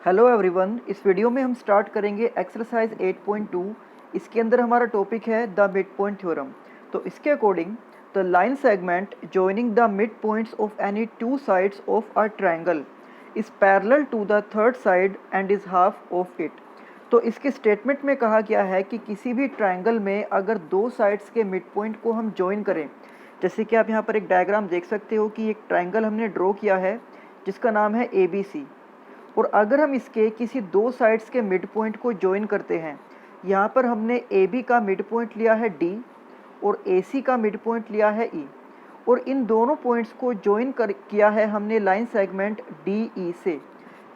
Hello everyone, इस video में हम स्टार्ट करेंगे एक्सरसाइज 8.2। इसके अंदर हमारा टॉपिक है द मिड पॉइंट थ्योरम। तो इसके according the line segment joining the mid points of any two sides of a triangle is parallel to the third side and is half of it. तो इसके statement में कहा गया है कि किसी भी ट्रायंगल में अगर दो साइड्स के मिड पॉइंट को हम जॉइन करें, जैसे कि आप यहाँ पर एक डायग्राम देख सकते हो कि एक ट्रायंगल हमने ड्रॉ किया है जिसका नाम है ABC। और अगर हम इसके किसी दो साइड्स के मिड पॉइंट को ज्वाइन करते हैं, यहाँ पर हमने AB का मिड पॉइंट लिया है D और AC का मिड पॉइंट लिया है E, और इन दोनों पॉइंट्स को ज्वाइन किया है हमने लाइन सेगमेंट DE से।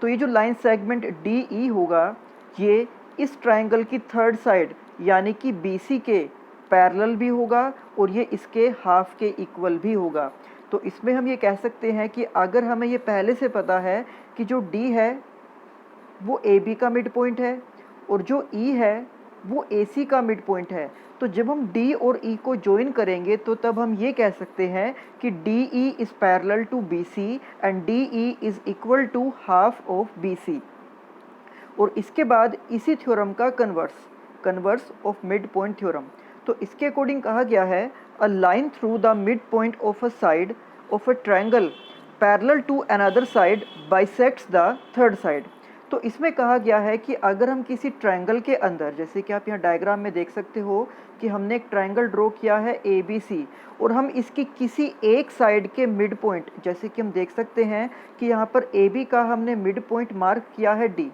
तो ये जो लाइन सेगमेंट DE होगा ये इस ट्रायंगल की थर्ड साइड यानी कि BC के पैरेलल भी होगा और ये इसके हाफ के इक्वल भी होगा। तो इसमें हम ये कह सकते हैं कि अगर हमें ये पहले से पता है कि जो D है वो AB का मिड पॉइंट है और जो E है वो AC का मिड पॉइंट है, तो जब हम D और E को ज्वाइन करेंगे तो तब हम ये कह सकते हैं कि DE is parallel to BC and DE is equal to half of BC। और इसके बाद इसी थ्योरम का converse of mid point theorem. तो इसके अकॉर्डिंग कहा गया है a line through the mid point of a side of a triangle parallel to another side bisects the third side. तो इसमें कहा गया है कि अगर हम किसी ट्रायंगल के अंदर, जैसे कि आप यहाँ डायग्राम में देख सकते हो कि हमने एक ट्रायंगल ड्रॉ किया है ABC और हम इसकी किसी एक साइड के मिड पॉइंट, जैसे कि हम देख सकते हैं कि यहाँ पर AB का हमने मिड पॉइंट मार्क किया है D।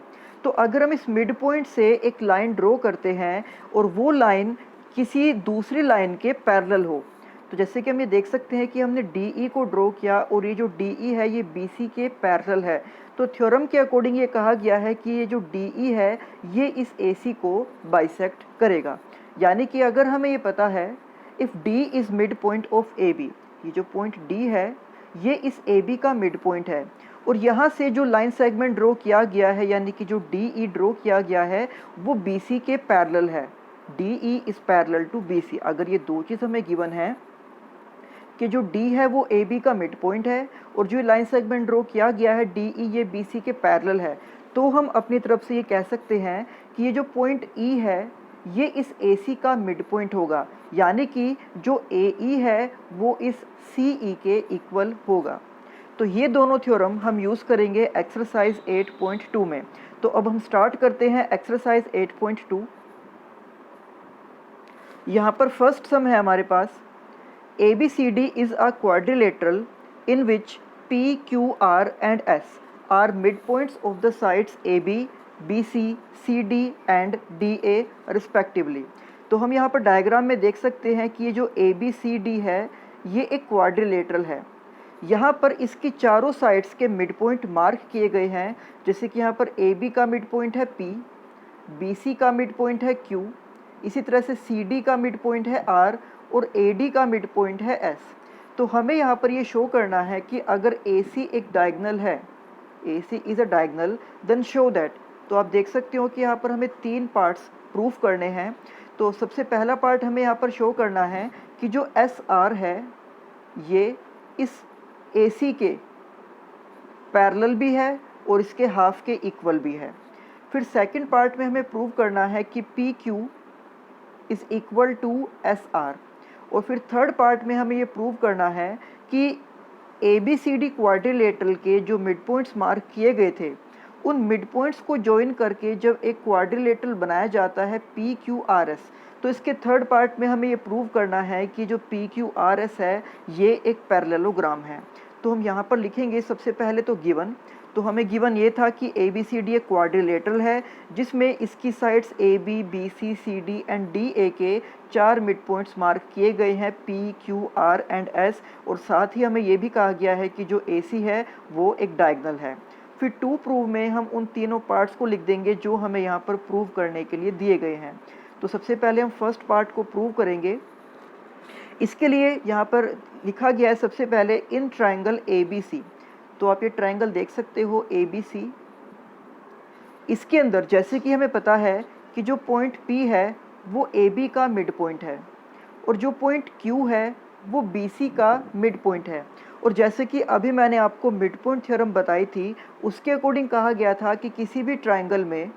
तो अगर हम इस मिड पॉइंट से एक लाइन ड्रॉ करते हैं और वो लाइन किसी दूसरी लाइन के पैरेलल हो, तो जैसे कि हम ये देख सकते हैं कि हमने DE को ड्रॉ किया और ये जो DE है ये BC के पैरेलल है। तो थ्योरम के अकॉर्डिंग ये कहा गया है कि ये जो DE है ये इस AC को बाइसेक्ट करेगा। यानी कि अगर हमें ये पता है if D is mid point of AB, ये जो पॉइंट D है ये इस AB का मिड पॉइंट है और यहाँ से जो लाइन सेगमेंट ड्रॉ किया गया है यानी कि जो DE ड्रॉ किया गया है वो BC के पैरेलल है। DE is parallel to BC। अगर ये दो चीज़ हमें गिवन है कि जो D है वो AB का मिड पॉइंट है और जो लाइन सेगमेंट ड्रॉ किया गया है DE ये BC के पैरेलल है, तो हम अपनी तरफ से ये कह सकते हैं कि ये जो पॉइंट E है ये इस AC का मिड पॉइंट होगा, यानी कि जो AE है वो इस CE के इक्वल होगा। तो ये दोनों थ्योरम हम यूज़ करेंगे एक्सरसाइज 8.2 में। तो अब हम स्टार्ट करते हैं एक्सरसाइज 8.2। यहाँ पर फर्स्ट सम है हमारे पास ABCD is a quadrilateral in which P, Q, R and S are midpoints of the sides AB, BC, CD and DA respectively। तो हम यहाँ पर डायग्राम में देख सकते हैं कि ये जो ABCD है ये एक क्वाड्रिलेटरल है। यहाँ पर इसकी चारों साइड्स के मिड पॉइंट मार्क किए गए हैं, जैसे कि यहाँ पर AB का मिड पॉइंट है P, BC का मिड पॉइंट है Q, इसी तरह से CD का मिड पॉइंट है R और AD का मिड पॉइंट है S। तो हमें यहाँ पर ये शो करना है कि अगर AC एक डायगोनल है, AC is a diagonal, then show that. तो आप देख सकते हो कि यहाँ पर हमें तीन पार्ट्स प्रूफ करने हैं। तो सबसे पहला पार्ट हमें यहाँ पर शो करना है कि जो SR है ये इस AC के पैरेलल भी है और इसके हाफ के इक्वल भी है। फिर सेकंड पार्ट में हमें प्रूव करना है कि PQ is equal to SR। और फिर थर्ड पार्ट में हमें ये प्रूव करना है कि ABCD क्वाड्रिलेटरल के जो मिड पॉइंट्स मार्क किए गए थे उन मिड पॉइंट्स को ज्वाइन करके जब एक क्वाड्रिलेटरल बनाया जाता है PQRS, तो इसके थर्ड पार्ट में हमें ये प्रूव करना है कि जो PQRS है ये एक पैरेललोग्राम है। तो हम यहाँ पर लिखेंगे सबसे पहले तो गिवन। तो हमें गिवन ये था कि ABCD एक क्वाड्रिलेटरल है जिसमें इसकी sides AB, BC, CD and DA के चार मिड पॉइंट्स मार्क किए गए हैं P, Q, R and S। और साथ ही हमें ये भी कहा गया है कि जो AC है वो एक डायगोनल है। फिर टू प्रूव में हम उन तीनों पार्ट्स को लिख देंगे जो हमें यहाँ पर प्रूव करने के लिए दिए गए हैं। तो सबसे पहले हम फर्स्ट पार्ट को प्रूव करेंगे। इसके लिए यहाँ पर लिखा गया है सबसे पहले इन ट्रायंगल ABC। तो आप ये ट्रायंगल देख सकते हो ABC। इसके अंदर जैसे कि हमें पता है कि जो पॉइंट P है वो AB का मिड पॉइंट है और जो पॉइंट Q है वो BC का मिड पॉइंट है और जैसे कि अभी मैंने आपको मिड पॉइंट थ्योरम बताई थी, उसके अकॉर्डिंग कहा गया था कि किसी भी ट्राइंगल में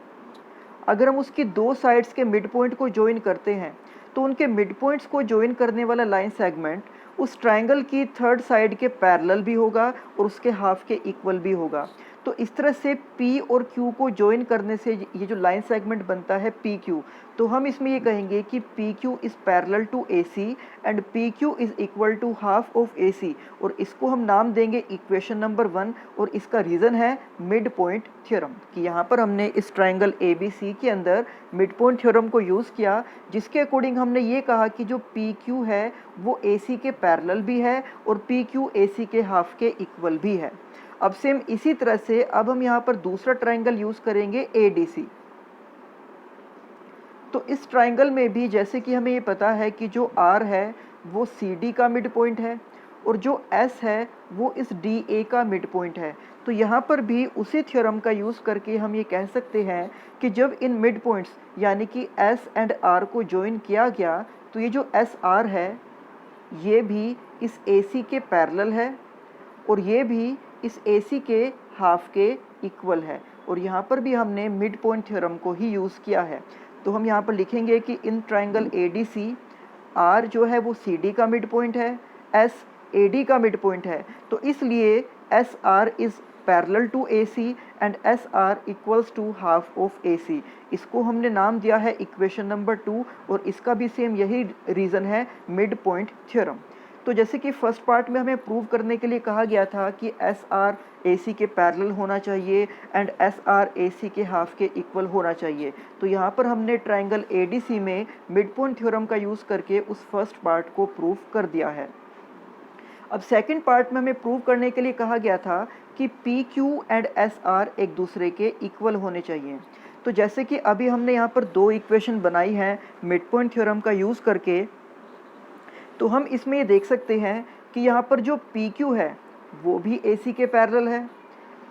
अगर हम उसकी दो साइड्स के मिड पॉइंट को ज्वाइन करते हैं तो उनके मिड पॉइंट्स को ज्वाइन करने वाला लाइन सेगमेंट उस ट्राइंगल की थर्ड साइड के पैरेलल भी होगा और उसके हाफ के इक्वल भी होगा। तो इस तरह से P और Q को ज्वाइन करने से ये जो लाइन सेगमेंट बनता है PQ, तो हम इसमें ये कहेंगे कि PQ is parallel to AC and PQ is equal to half of AC, और इसको हम नाम देंगे इक्वेशन नंबर 1, और इसका रीज़न है मिड पॉइंट थ्योरम कि यहाँ पर हमने इस ट्राइंगल ABC के अंदर मिड पॉइंट थ्योरम को यूज़ किया, जिसके अकॉर्डिंग हमने ये कहा कि जो PQ है वो AC के पैरेलल भी है और PQ AC के हाफ के इक्वल भी है। अब सेम इसी तरह से अब हम यहाँ पर दूसरा ट्राइंगल यूज़ करेंगे ADC। तो इस ट्राइंगल में भी जैसे कि हमें ये पता है कि जो R है वो CD का मिड पॉइंट है और जो S है वो इस DA का मिड पॉइंट है। तो यहाँ पर भी उसी थ्योरम का यूज़ करके हम ये कह सकते हैं कि जब इन मिड पॉइंट्स यानी कि S एंड R को ज्वाइन किया गया तो ये जो SR है ये भी इस AC के पैरेलल है और ये भी इस AC के हाफ के इक्वल है, और यहाँ पर भी हमने मिड पॉइंट थ्योरम को ही यूज़ किया है। तो हम यहाँ पर लिखेंगे कि इन ट्राइंगल ADC R जो है वो CD का मिड पॉइंट है, S AD का मिड पॉइंट है, तो इसलिए SR is parallel to AC and SR equals to half of AC। इसको हमने नाम दिया है इक्वेशन नंबर 2, और इसका भी सेम यही रीज़न है मिड पॉइंट थ्योरम। तो जैसे कि फर्स्ट पार्ट में हमें प्रूव करने के लिए कहा गया था कि SR AC के पैरेलल होना चाहिए एंड SR AC के हाफ के इक्वल होना चाहिए। तो यहाँ पर हमने ट्राइंगल ADC में मिड पॉइंट थ्योरम का यूज़ करके उस फर्स्ट पार्ट को प्रूव कर दिया है। अब सेकंड पार्ट में हमें प्रूव करने के लिए कहा गया था कि PQ एंड SR एक दूसरे के इक्वल होने चाहिए। तो जैसे कि अभी हमने यहाँ पर दो इक्वेशन बनाई हैं मिड पॉइंट थ्योरम का यूज़ करके, तो हम इसमें ये देख सकते हैं कि यहाँ पर जो PQ है वो भी AC के पैरेलल है,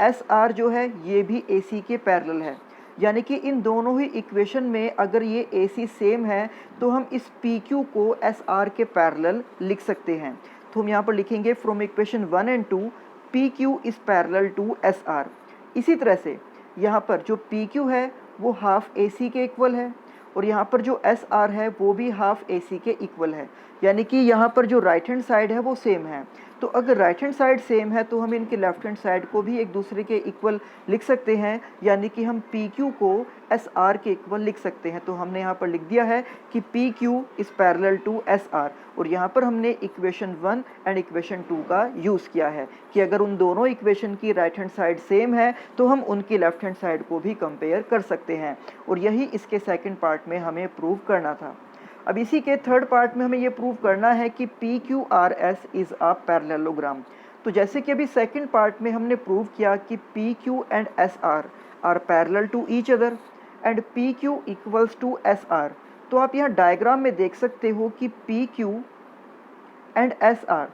SR जो है ये भी AC के पैरेलल है, यानी कि इन दोनों ही इक्वेशन में अगर ये AC सेम है तो हम इस PQ को SR के पैरेलल लिख सकते हैं। तो हम यहाँ पर लिखेंगे from equation 1 and 2 PQ is parallel to SR। इसी तरह से यहाँ पर जो PQ है वो हाफ AC के इक्वल है और यहाँ पर जो SR है वो भी हाफ AC के इक्वल है, यानी कि यहाँ पर जो राइट हैंड साइड है वो सेम है। तो अगर राइट हैंड साइड सेम है तो हम इनके लेफ्ट हैंड साइड को भी एक दूसरे के इक्वल लिख सकते हैं, यानी कि हम PQ को SR के इक्वल लिख सकते हैं। तो हमने यहाँ पर लिख दिया है कि PQ is parallel to SR, और यहाँ पर हमने इक्वेशन 1 एंड इक्वेशन 2 का यूज़ किया है कि अगर उन दोनों इक्वेशन की राइट हैंड साइड सेम है तो हम उनकी लेफ्ट हैंड साइड को भी कंपेयर कर सकते हैं, और यही इसके सेकंड पार्ट में हमें प्रूव करना था। अब इसी के थर्ड पार्ट में हमें ये प्रूव करना है कि PQRS इज़ अ पैरेललोग्राम। तो जैसे कि अभी सेकंड पार्ट में हमने प्रूव किया कि PQ and SR are parallel to each other and PQ equals to SR। तो आप यहाँ डायग्राम में देख सकते हो कि PQ एंड SR,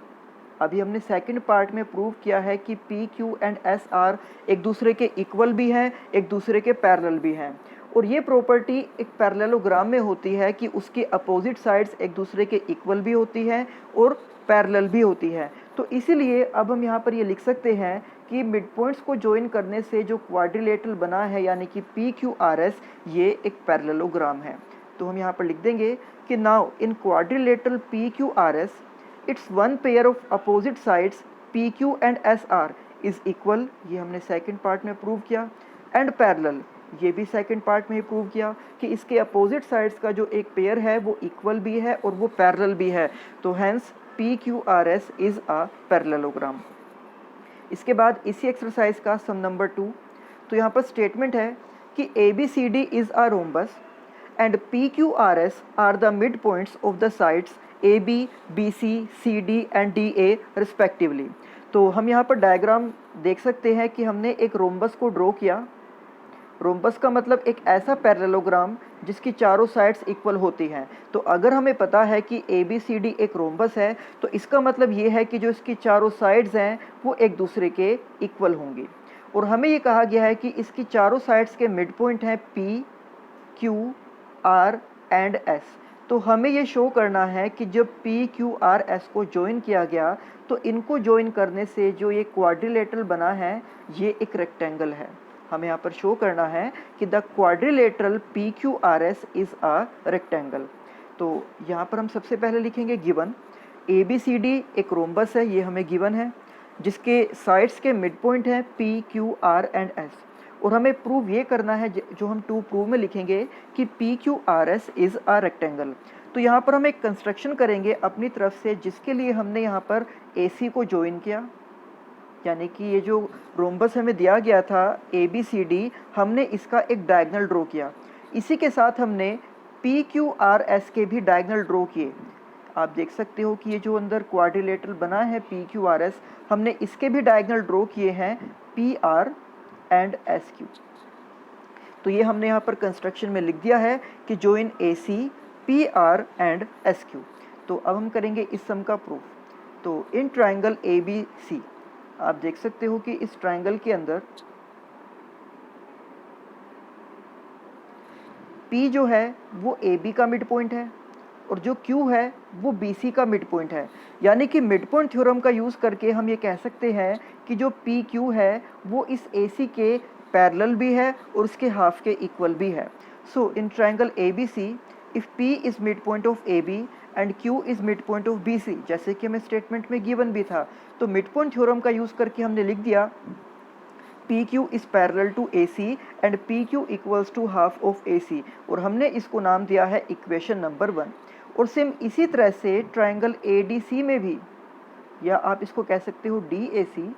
अभी हमने सेकंड पार्ट में प्रूव किया है कि PQ एंड SR एक दूसरे के इक्वल भी हैं, एक दूसरे के पैरेलल भी हैं, और ये प्रॉपर्टी एक पैरेललोग्राम में होती है कि उसकी अपोजिट साइड्स एक दूसरे के इक्वल भी होती हैं और पैरेलल भी होती है। तो इसीलिए अब हम यहाँ पर ये लिख सकते हैं कि मिड पॉइंट्स को ज्वाइन करने से जो क्वाड्रिलेटरल बना है यानी कि PQRS ये एक पैरेललोग्राम है। तो हम यहाँ पर लिख देंगे कि now in quadrilateral PQRS it's one pair of opposite sides PQ and SR is equal, ये हमने सेकंड पार्ट में प्रूव किया, एंड पैरेलल, ये भी सेकंड पार्ट में ही प्रूव किया कि इसके अपोजिट साइड्स का जो एक पेयर है वो इक्वल भी है और वो पैरेलल भी है। तो hence PQRS is a parallelogram. इसके बाद इसी एक्सरसाइज का सम नंबर 2, तो यहाँ पर स्टेटमेंट है कि ABCD is a rhombus and PQRS are the mid points of the sides AB, BC, CD and DA respectively. तो हम यहाँ पर डायग्राम देख सकते हैं कि हमने एक रोम्बस को ड्रॉ किया। रोम्बस का मतलब एक ऐसा पैरेललोग्राम जिसकी चारों साइड्स इक्वल होती हैं। तो अगर हमें पता है कि ABCD एक रोम्बस है तो इसका मतलब ये है कि जो इसकी चारों साइड्स हैं वो एक दूसरे के इक्वल होंगी, और हमें ये कहा गया है कि इसकी चारों साइड्स के मिड पॉइंट हैं P, Q, R and S। तो हमें ये शो करना है कि जब पी क्यू आर एस को ज्वाइन किया गया तो इनको ज्वाइन करने से जो ये क्वाड्रिलेटरल बना है ये एक रेक्टेंगल है। हमें यहाँ पर शो करना है कि the quadrilateral P Q R S is a rectangle. तो यहाँ पर हम सबसे पहले लिखेंगे given A B C D एक रोम्बस है, ये हमें गिवन है, जिसके साइड्स के मिड पॉइंट है P Q R and S. और हमें प्रूव ये करना है जो हम टू प्रूव में लिखेंगे कि P Q R S is a rectangle. तो यहाँ पर हम एक कंस्ट्रक्शन करेंगे अपनी तरफ से जिसके लिए हमने यहाँ पर ए सी को ज्वाइन किया, यानी कि ये जो रोम्बस हमें दिया गया था ए बी सी डी, हमने इसका एक डायगनल ड्रॉ किया। इसी के साथ हमने पी क्यू आर एस के भी डायगनल ड्रॉ किए। आप देख सकते हो कि ये जो अंदर क्वाड्रिलेटरल बना है पी क्यू आर एस, हमने इसके भी डायगनल ड्रॉ किए हैं P R and S Q. तो ये हमने यहाँ पर कंस्ट्रक्शन में लिख दिया है कि join A C P R and S Q. तो अब हम करेंगे इस सम का प्रूफ। तो इन ट्राइंगल ए बी सी आप देख सकते हो कि इस ट्राइंगल के अंदर P जो है वो AB का मिड पॉइंट है और जो Q है वो BC का मिड पॉइंट है। यानी कि मिड पॉइंट थ्योरम का यूज़ करके हम ये कह सकते हैं कि जो PQ है वो इस AC के पैरेलल भी है और उसके हाफ के इक्वल भी है। So in triangle ABC if P is mid point of AB and Q is mid point of BC, जैसे कि हमें स्टेटमेंट में गिवन भी था, तो मिड पॉइंट थ्योरम का यूज़ करके हमने लिख दिया PQ is parallel to AC and PQ equals to half of AC, और हमने इसको नाम दिया है इक्वेशन नंबर 1। और सेम इसी तरह से ट्राइंगल ADC में भी, या आप इसको कह सकते हो DAC,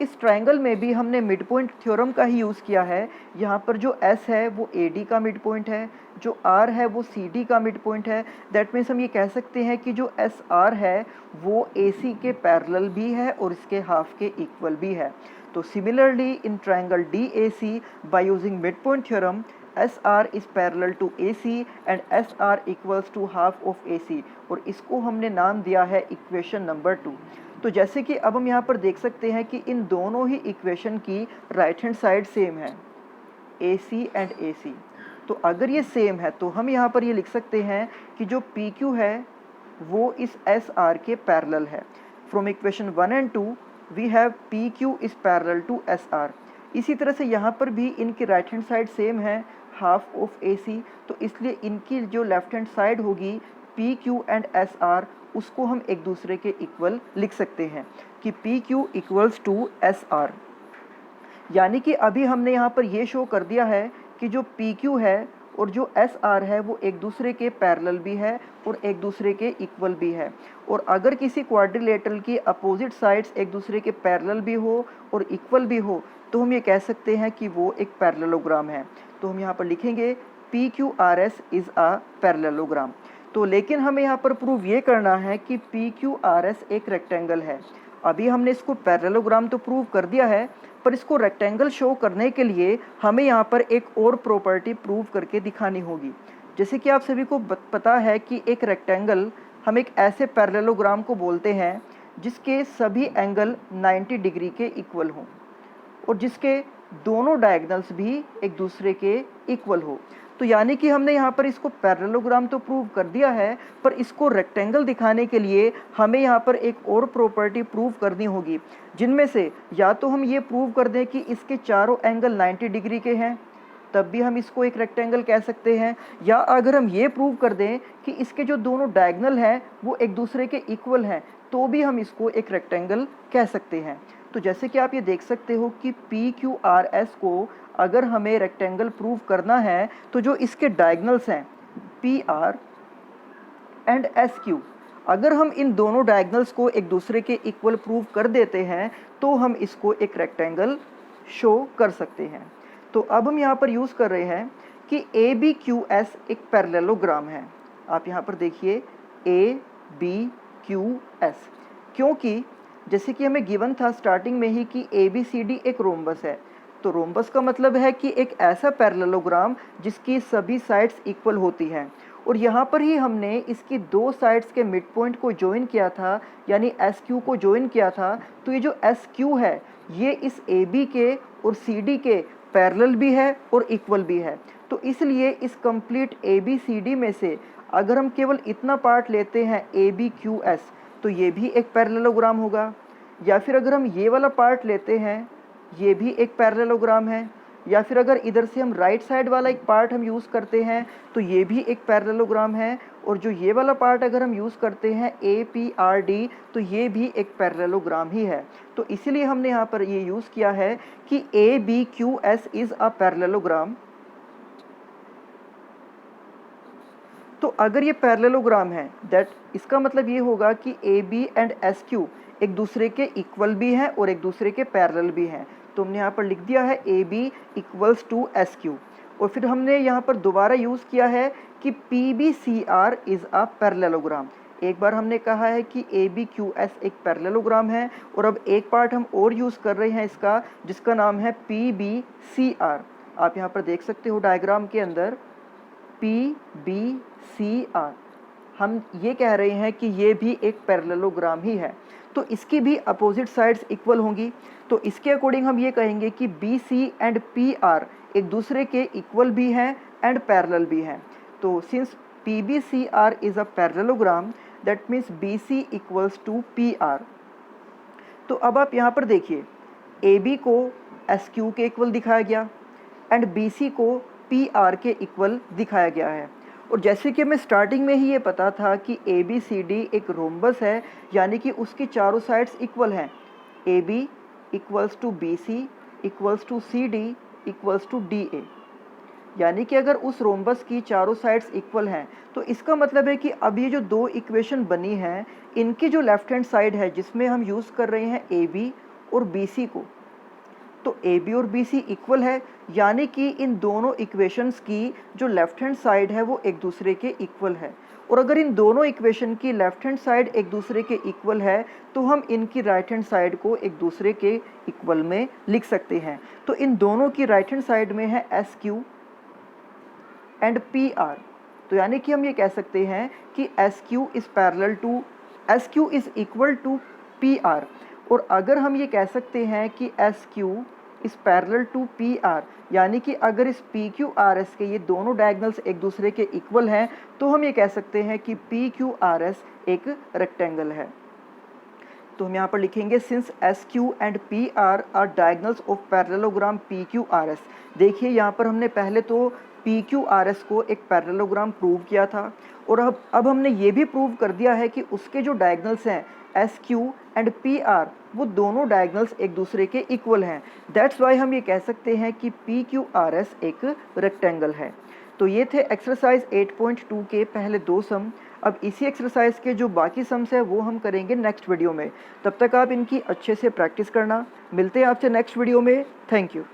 इस ट्राइंगल में भी हमने मिड पॉइंट थ्योरम का ही यूज़ किया है। यहाँ पर जो S है वो AD का मिड पॉइंट है, जो R है वो CD का मिड पॉइंट है। दैट मीन्स हम ये कह सकते हैं कि जो SR है वो AC के पैरेलल भी है और इसके हाफ के इक्वल भी है। तो similarly in triangle DAC by using midpoint theorem SR is parallel to AC and SR equals to half of AC, और इसको हमने नाम दिया है इक्वेशन नंबर 2। तो जैसे कि अब हम यहाँ पर देख सकते हैं कि इन दोनों ही इक्वेशन की राइट हैंड साइड सेम है AC एंड AC। तो अगर ये सेम है तो हम यहाँ पर ये लिख सकते हैं कि जो PQ है वो इस SR के पैरेलल है। From equation 1 and 2 we have PQ is parallel to SR। इसी तरह से यहाँ पर भी इनकी राइट हैंड साइड सेम है हाफ ऑफ AC, तो इसलिए इनकी जो लेफ्ट हैंड साइड होगी PQ एंड SR, उसको हम एक दूसरे के इक्वल लिख सकते हैं कि PQ इक्वल्स टू SR। यानी कि अभी हमने यहाँ पर ये शो कर दिया है कि जो PQ है और जो SR है वो एक दूसरे के पैरेलल भी है और एक दूसरे के इक्वल भी है। और अगर किसी क्वाड्रिलेटरल की अपोजिट साइड्स एक दूसरे के पैरेलल भी हो और इक्वल भी हो तो हम ये कह सकते हैं कि वो एक पैरेललोग्राम है। तो हम यहाँ पर लिखेंगे PQRS इज़ अ पैरेललोग्राम। तो लेकिन हमें यहाँ पर प्रूव ये करना है कि PQRS एक रेक्टेंगल है। अभी हमने इसको पैरेललोग्राम तो प्रूव कर दिया है, पर इसको रेक्टेंगल शो करने के लिए हमें यहाँ पर एक और प्रॉपर्टी प्रूव करके दिखानी होगी। जैसे कि आप सभी को पता है कि एक रेक्टेंगल हम एक ऐसे पैरेललोग्राम को बोलते हैं जिसके सभी एंगल 90 डिग्री के इक्वल हों और जिसके दोनों डायगनल्स भी एक दूसरे के इक्वल हो। तो यानी कि हमने यहाँ पर इसको पैरेललोग्राम तो प्रूव कर दिया है, पर इसको रेक्टेंगल दिखाने के लिए हमें यहाँ पर एक और प्रॉपर्टी प्रूव करनी होगी, जिनमें से या तो हम ये प्रूव कर दें कि इसके चारों एंगल 90 डिग्री के हैं, तब भी हम इसको एक रेक्टेंगल कह सकते हैं, या अगर हम ये प्रूव कर दें कि इसके जो दोनों डायगनल हैं वो एक दूसरे के इक्वल हैं, तो भी हम इसको एक रेक्टेंगल कह सकते हैं। तो जैसे कि आप ये देख सकते हो कि PQRS को अगर हमें रेक्टेंगल प्रूव करना है तो जो इसके डायगनल्स हैं PR एंड SQ, अगर हम इन दोनों डायगनल्स को एक दूसरे के इक्वल प्रूव कर देते हैं तो हम इसको एक रेक्टेंगल शो कर सकते हैं। तो अब हम यहाँ पर यूज़ कर रहे हैं कि ABQS एक पैरेललोग्राम है। आप यहाँ पर देखिए ABQS, क्योंकि जैसे कि हमें गिवन था स्टार्टिंग में ही कि ABCD एक रोम्बस है। तो रोम्बस का मतलब है कि एक ऐसा पैरेललोग्राम जिसकी सभी साइड्स इक्वल होती हैं, और यहाँ पर ही हमने इसकी दो साइड्स के मिड पॉइंट को ज्वाइन किया था, यानी SQ को ज्वाइन किया था। तो ये जो SQ है ये इस AB के और CD के पैरेलल भी है और इक्वल भी है। तो इसलिए इस कंप्लीट ABCD में से अगर हम केवल इतना पार्ट लेते हैं ए बी क्यू एस तो ये भी एक पैरेललोग्राम होगा, या फिर अगर हम ये वाला पार्ट लेते हैं ये भी एक पैरेललोग्राम है, या फिर अगर इधर से हम राइट साइड वाला एक पार्ट हम यूज़ करते हैं तो ये भी एक पैरेललोग्राम है, और जो ये वाला पार्ट अगर हम यूज़ करते हैं ए पी आर डी तो ये भी एक पैरेललोग्राम ही है। तो इसीलिए हमने यहाँ पर ये यूज़ किया है कि A B Q S is a parallelogram. तो अगर ये पैरेललोग्राम है दैट इसका मतलब ये होगा कि A B and S Q एक दूसरे के इक्वल भी हैं और एक दूसरे के पैरेलल भी हैं। तो हमने यहाँ पर लिख दिया है A B equals to S Q, और फिर हमने यहाँ पर दोबारा यूज़ किया है कि P B C R is a parallelogram. एक बार हमने कहा है कि ए बी क्यू एस एक पैरेललोग्राम है, और अब एक पार्ट हम और यूज़ कर रहे हैं इसका जिसका नाम है पी बी सी आर। आप यहाँ पर देख सकते हो डायग्राम के अंदर पी बी सी आर, हम ये कह रहे हैं कि ये भी एक पैरेललोग्राम ही है। तो इसकी भी अपोजिट साइड्स इक्वल होंगी, तो इसके अकॉर्डिंग हम ये कहेंगे कि B C and P R एक दूसरे के इक्वल भी हैं एंड पैरेलल भी हैं। तो since P B C R is a parallelogram that means B C equals to P R. तो अब आप यहाँ पर देखिए ए बी को एस क्यू के इक्वल दिखाया गया एंड बी सी को पी आर के इक्वल दिखाया गया है। और जैसे कि हमें स्टार्टिंग में ही ये पता था कि ए बी सी डी एक रोम्बस है, यानी कि उसकी चारों साइड्स इक्वल हैं। A B equals to B C equals to C D equals to D A, यानी कि अगर उस रोम्बस की चारों साइड्स इक्वल हैं तो इसका मतलब है कि अब ये जो दो इक्वेशन बनी हैं इनकी जो लेफ्ट हैंड साइड है जिसमें हम यूज़ कर रहे हैं ए बी और बी सी को, तो ए बी और बी सी इक्वल है, यानी कि इन दोनों इक्वेशंस की जो लेफ्ट हैंड साइड है वो एक दूसरे के इक्वल है। और अगर इन दोनों इक्वेशन की लेफ्ट हैंड साइड एक दूसरे के इक्वल है तो हम इनकी राइट हैंड साइड को एक दूसरे के इक्वल में लिख सकते हैं। तो इन दोनों की राइट हैंड साइड में है S Q and P R, तो यानी कि हम ये कह सकते हैं कि S Q is parallel to S Q is equal to P R. और अगर हम ये कह सकते हैं कि S Q is parallel to P R, यानी कि अगर इस पी क्यू आर एस के ये दोनों डायगनल्स एक दूसरे के इक्वल हैं तो हम ये कह सकते हैं कि पी क्यू आर एस एक रेक्टेंगल है। तो हम यहाँ पर लिखेंगे since S Q and P are diagonals of parallelogram P Q R S. देखिए यहाँ पर हमने पहले तो पी क्यू आर एस को एक पैरेललोग्राम प्रूव किया था, और अब हमने ये भी प्रूव कर दिया है कि उसके जो डायगनल्स हैं S Q and P are वो दोनों डायगनल्स एक दूसरे के इक्वल हैं। दैट्स वाई हम ये कह सकते हैं कि पी क्यू आर एस एक रेक्टेंगल है। तो ये थे एक्सरसाइज 8.2 के पहले दो सम। अब इसी एक्सरसाइज के जो बाकी सम्स है वो हम करेंगे नेक्स्ट वीडियो में। तब तक आप इनकी अच्छे से प्रैक्टिस करना। मिलते हैं आपसे नेक्स्ट वीडियो में। Thank you.